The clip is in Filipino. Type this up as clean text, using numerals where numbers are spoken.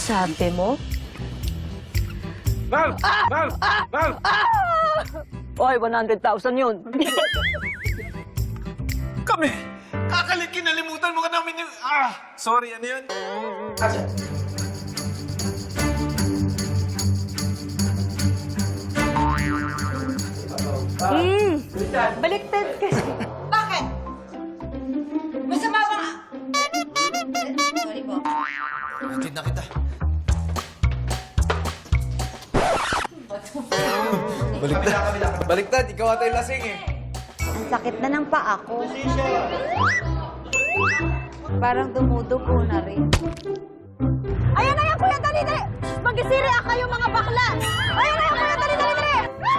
Sabi mo? Ma'am! Ma'am! Ma'am! Oy, 100,000 yun. Kami! Kakalit, kinalimutan mo ka namin yung... Sorry, ano yun? Baliktad kasi. Bakit? Masama ba nga? Sorry po. Hatid na kita. Baliktad, ikaw ata yung lasing eh. Ang sakit na ng paa ko. Parang dumudugo na rin. Ayan na yan, Kuya Dali! Mag-isiri kayo mga bakla! Ayan na yan, Kuya Dali!